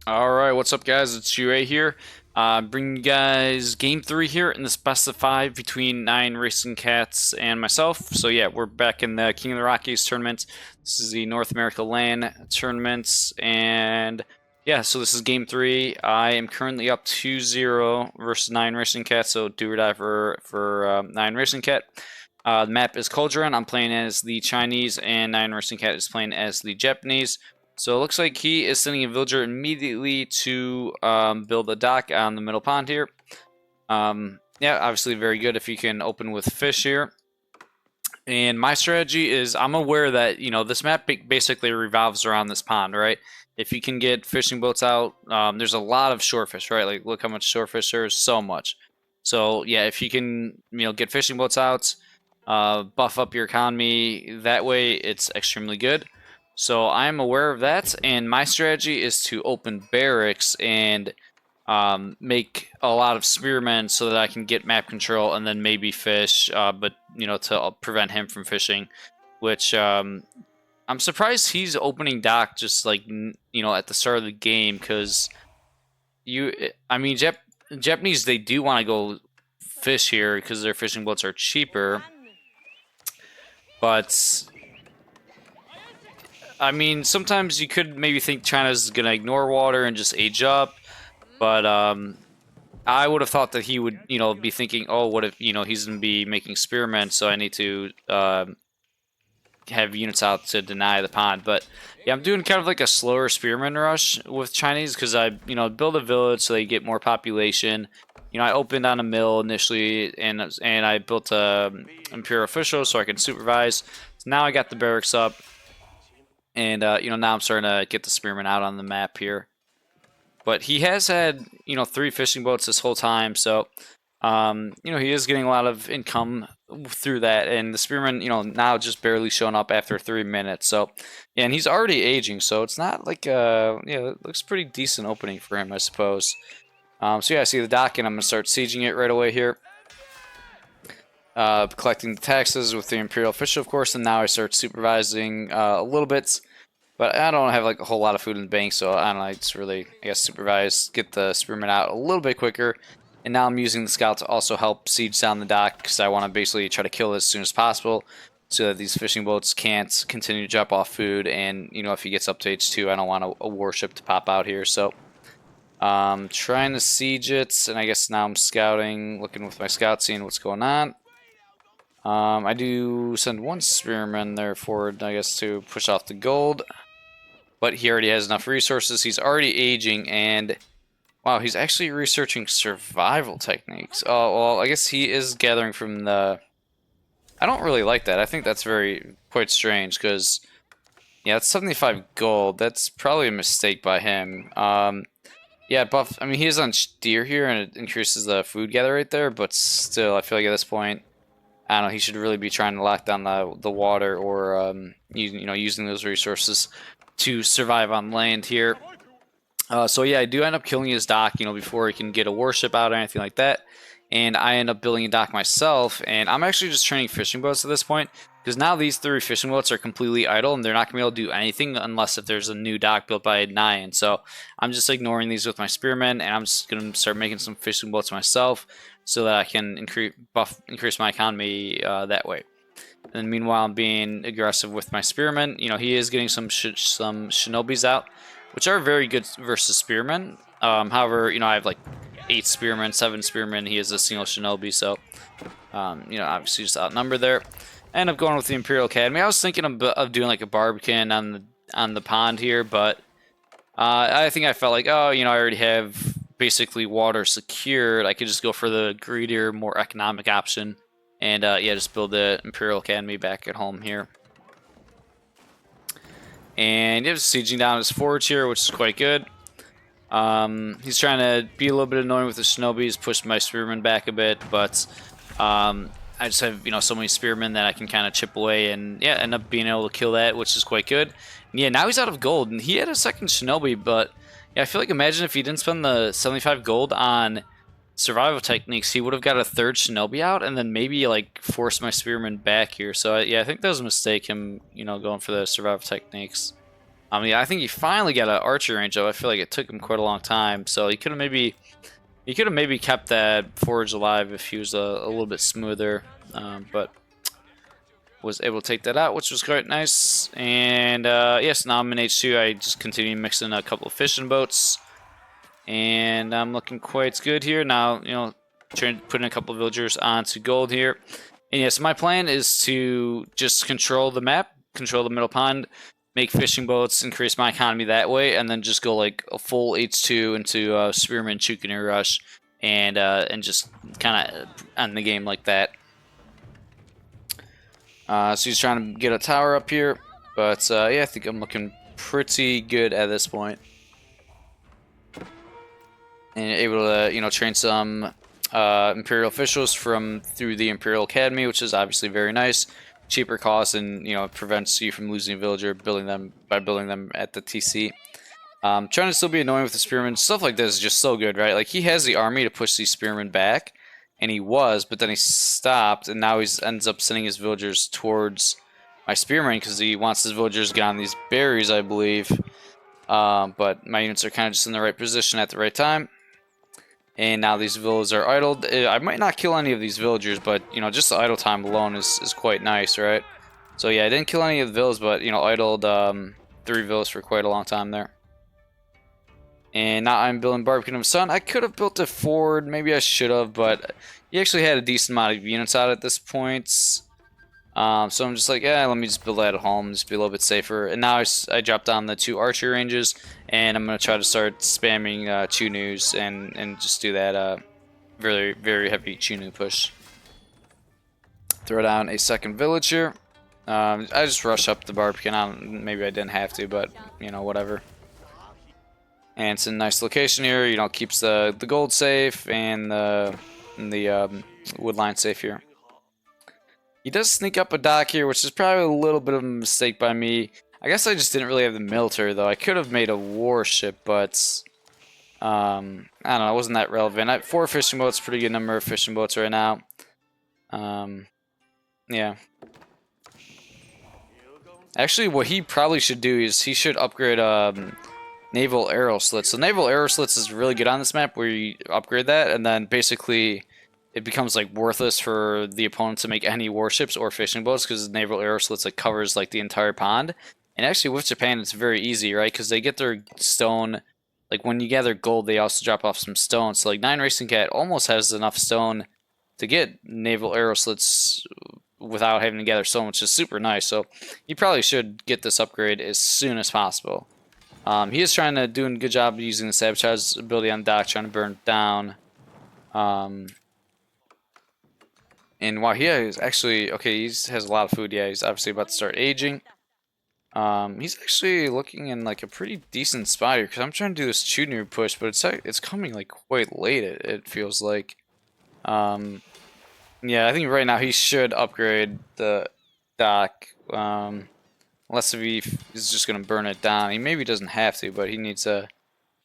Alright, what's up guys? It's UA here. Bringing you guys game 3 here in this best of 5 between NyanRacingCats and myself. So yeah, we're back in the King of the Rockies tournament. This is the North America LAN tournaments, and yeah, so this is game 3. I am currently up 2-0 versus NyanRacingCat, so do or die for NyanRacingCat. The map is Cauldron. I'm playing as the Chinese, and NyanRacingCat is playing as the Japanese. So it looks like he is sending a villager immediately to build a dock on the middle pond here. Yeah, obviously very good if you can open with fish here. And my strategy is, I'm aware that, this map basically revolves around this pond, right? If you can get fishing boats out, there's a lot of shorefish, right? Like, look how much shorefish there is, so much. So yeah, if you can, get fishing boats out, buff up your economy, that way it's extremely good. So I'm aware of that, and my strategy is to open barracks and make a lot of spearmen so that I can get map control and then maybe fish, but to prevent him from fishing, which I'm surprised he's opening dock just like at the start of the game, because Japanese, they do want to go fish here because their fishing boats are cheaper, but I mean, sometimes you could maybe think China's gonna ignore water and just age up, but I would have thought that he would, be thinking, oh, what if, he's gonna be making spearmen, so I need to have units out to deny the pond. But yeah, I'm doing kind of like a slower spearman rush with Chinese because I, build a village so they get more population. I opened on a mill initially, and I built a imperial official so I can supervise. So now I got the barracks up. And, now I'm starting to get the spearmen out on the map here. But he has had, 3 fishing boats this whole time. So, he is getting a lot of income through that. And the spearmen, now just barely showing up after 3 minutes. So, yeah, and he's already aging. So it's not like, it looks pretty decent opening for him, I suppose. So, yeah, I see the dock, and I'm going to start sieging it right away here. Collecting the taxes with the imperial official, of course, and now I start supervising a little bit, but I don't have like a whole lot of food in the bank, so I don't know, I just really, supervise, get the spearmen out a little bit quicker, and now I'm using the scout to also help siege down the dock, because I want to basically try to kill it as soon as possible, so that these fishing boats can't continue to drop off food, and, if he gets up to H2, I don't want a warship to pop out here, so trying to siege it, and I guess now I'm scouting, looking with my scout, seeing what's going on. I do send one spearman there forward, I guess, to push off the gold. But he already has enough resources. He's already aging, and wow, he's actually researching survival techniques. Oh, well, I guess he is gathering from the... I don't really like that. I think that's quite strange, because, yeah, it's 75 gold. That's probably a mistake by him. Yeah, buff... I mean, he is on steer here, and it increases the food gather right there, but still, I feel like at this point, I don't know, he should really be trying to lock down the water, or using those resources to survive on land here. So yeah, I do end up killing his dock, before he can get a warship out or anything like that. And I end up building a dock myself, and I'm actually just training fishing boats at this point, because now these 3 fishing boats are completely idle, and they're not going to be able to do anything unless if there's a new dock built by Nyan. So I'm just ignoring these with my spearmen, and I'm just going to start making some fishing boats myself, so that I can increase my economy that way. And meanwhile, I'm being aggressive with my spearmen. He is getting some shinobis out, which are very good versus spearmen. However, I have like 8 spearmen, 7 spearmen. He is a single shinobi, so obviously just outnumbered there. I end up going with the Imperial Academy. I was thinking of doing like a barbican on the pond here, but I think I felt like, oh, I already have basically water secured. I could just go for the greedier, more economic option, and yeah, just build the Imperial Academy back at home here. And he was sieging down his forge here, which is quite good. He's trying to be a little bit annoying with the shinobis, push my spearmen back a bit, but I just have, so many spearmen that I can kind of chip away and, yeah, end up being able to kill that, which is quite good. And yeah, now he's out of gold, and he had a second shinobi, but yeah, I feel like, imagine if he didn't spend the 75 gold on survival techniques, he would have got a 3rd shinobi out, and then maybe, like, force my spearmen back here. So, yeah, I think that was a mistake, him, going for the survival techniques. I mean, I think he finally got an archer range up. I feel like it took him quite a long time, so he could have maybe kept that forge alive if he was a little bit smoother, but was able to take that out, which was quite nice. And yes, now I'm in H2. I just continue mixing a couple of fishing boats, and I'm looking quite good here now. You know, trying to put in a couple of villagers onto gold here. And yes, my plan is to just control the map, control the middle pond, make fishing boats, increase my economy that way, and then just go like a full H2 into Spearman Chukaner Rush, and just kind of end the game like that. So he's trying to get a tower up here, but yeah, I think I'm looking pretty good at this point, and able to, you know, train some Imperial officials through the Imperial Academy, which is obviously very nice. Cheaper cost, and, you know, it prevents you from losing a villager building them at the TC. Trying to still be annoying with the spearmen. Stuff like this is just so good, right? Like, he has the army to push these spearmen back, and he was, but then he stopped, and now he ends up sending his villagers towards my spearmen because he wants his villagers to get on these berries, I believe. But my units are kind of just in the right position at the right time. And now these villas are idled. I might not kill any of these villagers, but, you know, just the idle time alone is quite nice, right? So yeah, I didn't kill any of the villas, but, you know, idled 3 villas for quite a long time there. And now I'm building Barbican of the Sun. I could have built a ford, maybe I should have, but he actually had a decent amount of units out at this point. So I'm just like, yeah, let me just build that at home, just be a little bit safer. And now I dropped down the 2 archer ranges, and I'm going to try to start spamming Chunus and just do that very, very heavy Chunu push. Throw down a second village here. I just rush up the Barbican. Maybe I didn't have to, but, you know, whatever. And it's in a nice location here. You know, keeps the gold safe and the wood line safe here. He does sneak up a dock here, which is probably a little bit of a mistake by me. I guess I just didn't really have the military, though. I could have made a warship, but I don't know. It wasn't that relevant. 4 fishing boats, pretty good number of fishing boats right now. Yeah. Actually, what he probably should do is he should upgrade naval arrow slits. So naval arrow slits is really good on this map, where you upgrade that, and then basically it becomes like worthless for the opponent to make any warships or fishing boats, because naval arrow slits like covers like the entire pond. And actually with Japan it's very easy, right? Because they get their stone, like when you gather gold they also drop off some stone. So like NyanRacingCat almost has enough stone to get naval arrow slits without having to gather stone, which is super nice. So you probably should get this upgrade as soon as possible. He is doing a good job using the sabotage ability on dock, trying to burn it down. And while he is actually, okay, he has a lot of food. Yeah, he's obviously about to start aging. He's actually looking in like a pretty decent spot here, because I'm trying to do this Chunir push, but it's coming like quite late. It feels like. Yeah, I think right now he should upgrade the dock. Unless if he is just gonna burn it down. He maybe doesn't have to, but he needs to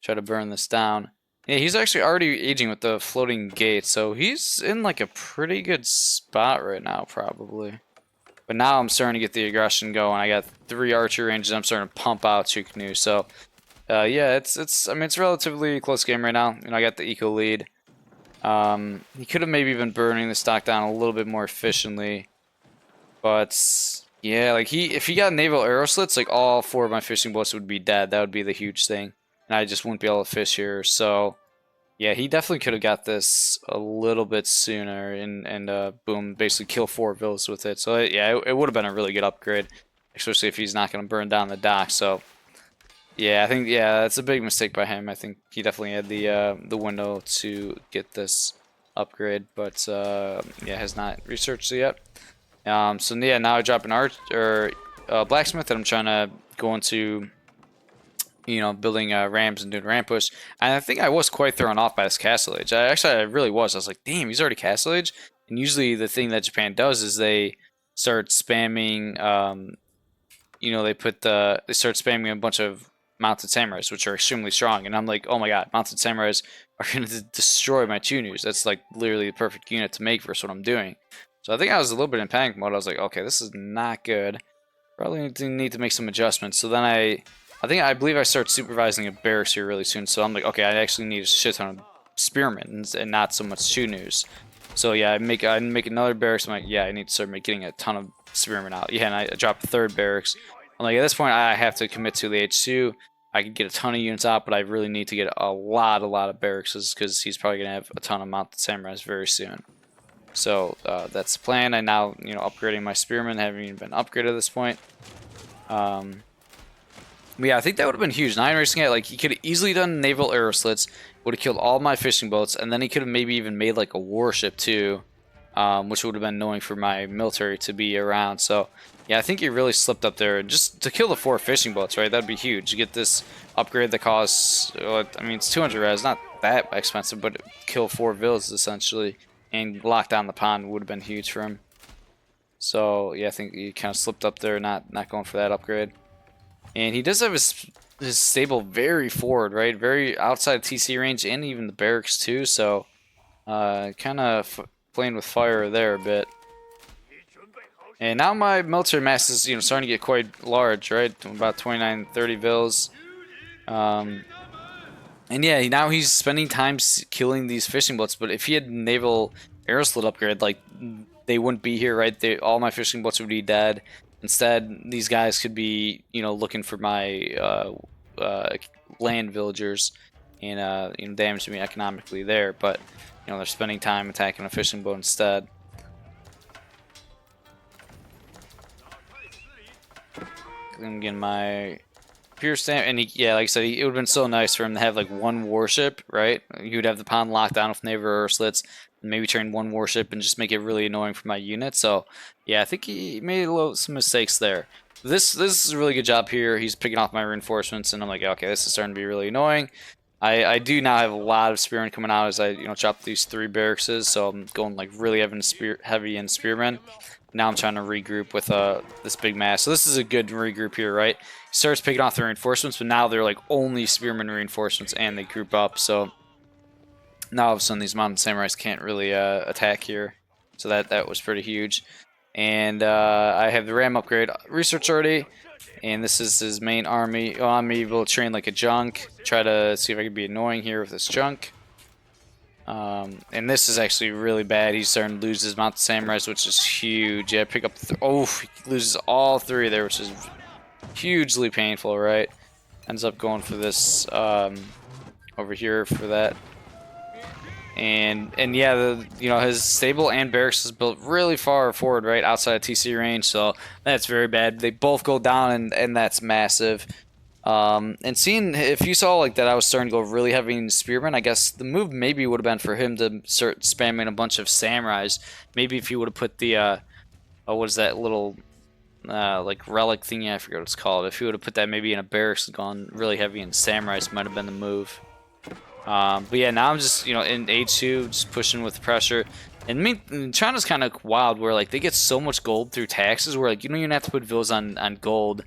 try to burn this down. Yeah, he's actually already aging with the floating gate, so he's in like a pretty good spot right now, probably. But now I'm starting to get the aggression going. I got 3 archer ranges. I'm starting to pump out Chuknu. So, yeah, I mean, it's a relatively close game right now. You know, I got the eco lead. He could have maybe been burning the stock down a little bit more efficiently, but yeah, like if he got naval arrow slits, like all 4 of my fishing boats would be dead. That would be the huge thing, and I just wouldn't be able to fish here. So yeah, he definitely could have got this a little bit sooner, and boom, basically kill 4 villas with it. So yeah, it would have been a really good upgrade, especially if he's not going to burn down the dock. So yeah, I think that's a big mistake by him. I think he definitely had the window to get this upgrade, but yeah, has not researched it yet. So yeah, now I drop an blacksmith, and I'm trying to go into, you know, building rams and doing ram push. And I think I was quite thrown off by this castle age. I really was. I was like, damn, he's already castle age. And usually the thing that Japan does is they start spamming. You know, they start spamming a bunch of mounted samurais, which are extremely strong. And I'm like, oh my god, mounted samurais are going to destroy my Chunus. That's like literally the perfect unit to make versus what I'm doing. So I think I was a little bit in panic mode. I was like, okay, this is not good. Probably need to make some adjustments. So then I I believe I start supervising a barracks here really soon. So I'm like, okay, I actually need a shit ton of spearmen and not so much Chunus. So yeah, I make another barracks. I'm like, yeah, I need to start getting a ton of spearmen out. Yeah, and I drop a third barracks. I'm like, at this point, I have to commit to the H2. I could get a ton of units out, but I really need to get a lot of barracks because he's probably gonna have a ton of mounted samurais very soon. So that's the plan. I now, upgrading my spearmen, haven't even been upgraded at this point. Yeah, I think that would have been huge. NyanRacingCat, like, he could have easily done naval arrow slits, would have killed all my fishing boats, and then he could have maybe even made like a warship too, which would have been annoying for my military to be around. So yeah, I think he really slipped up there. Just to kill the 4 fishing boats, right? That'd be huge. You get this upgrade that costs, I mean, it's 200 res, not that expensive, but kill 4 villas essentially, and lock down the pond would have been huge for him. So yeah, I think he kind of slipped up there, not going for that upgrade. And he does have his stable very forward, right? Very outside TC range and even the barracks too. So kind of playing with fire there a bit. And now my military mass is starting to get quite large, right? About 29, 30 vills. And yeah, now he's spending time killing these fishing boats. But if he had naval arrow slit upgrade, like, they wouldn't be here, right? All my fishing boats would be dead. Instead, these guys could be, looking for my land villagers and damage me economically there. But they're spending time attacking a fishing boat instead. I'm getting my Pierce stamp, and yeah, like I said, it would have been so nice for him to have like 1 warship, right? You would have the pond locked down with naval arrow slits, and maybe train 1 warship and just make it really annoying for my unit. So yeah, I think he made some mistakes there. This is a really good job here. He's picking off my reinforcements, and I'm like, okay, this is starting to be really annoying. I do now have a lot of spearmen coming out as I chop these 3 barracks, so I'm going like really heavy in spearmen. Now I'm trying to regroup with this big mass. So this is a good regroup here, right? He starts picking off the reinforcements, but now they're like only spearmen reinforcements, and they group up. So now all of a sudden these mountain samurais can't really attack here. So that was pretty huge. And I have the ram upgrade research already. And this is his main army. Oh, I'm able to train like a junk. Try to see if I can be annoying here with this junk. And this is actually really bad. He's starting to lose his mounted samurais, which is huge. Yeah, pick up. Oh, he loses all 3 there, which is hugely painful, right? Ends up going for this over here for that. And yeah, his stable and barracks is built really far forward, right outside of TC range. So that's very bad. They both go down, and that's massive. And seeing, if you saw like that I was starting to go really heavy in spearmen, I guess the move maybe would have been for him to start spamming a bunch of samurais. Maybe if he would have put the what is that little like relic thingy, I forget what it's called. If he would have put that maybe in a barracks and gone really heavy in samurais, might have been the move. But yeah, now I'm just in H2 just pushing with pressure. And China's kind of wild where like they get so much gold through taxes where like you don't even have to put villas on gold.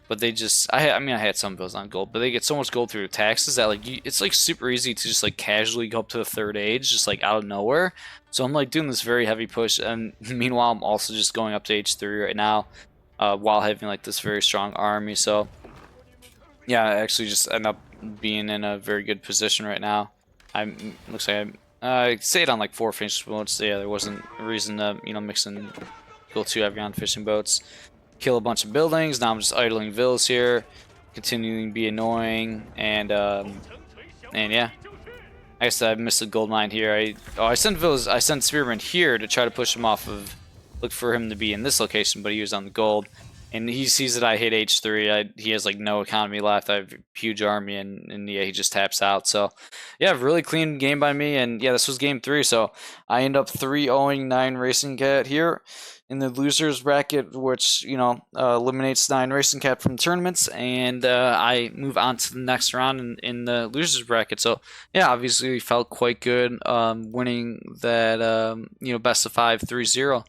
But they just, I had some bills on gold, but they get so much gold through taxes that like it's like super easy to just like casually go up to the 3rd age, just like out of nowhere. So I'm like doing this very heavy push, and meanwhile I'm also just going up to H3 right now, while having like this very strong army. So yeah, I actually just end up being in a very good position right now. Looks like I stayed on like 4 fishing boats. So yeah, there wasn't a reason to mix and go too heavy on fishing boats. Kill a bunch of buildings. Now I'm just idling villas here, continuing to be annoying, and yeah. I guess I missed a gold mine here. I sent villas. I sent spearmen here to try to push him off of, look for him to be in this location, but he was on the gold, and he sees that I hit H3. He has like no economy left. I have a huge army, and yeah, he just taps out. So yeah, really clean game by me, and yeah, this was game 3. So I end up 3-0ing NyanRacingCat here in the losers bracket, which eliminates NyanRacingCat from tournaments, and I move on to the next round in the losers bracket. So yeah, obviously felt quite good winning that best of 5 3-0.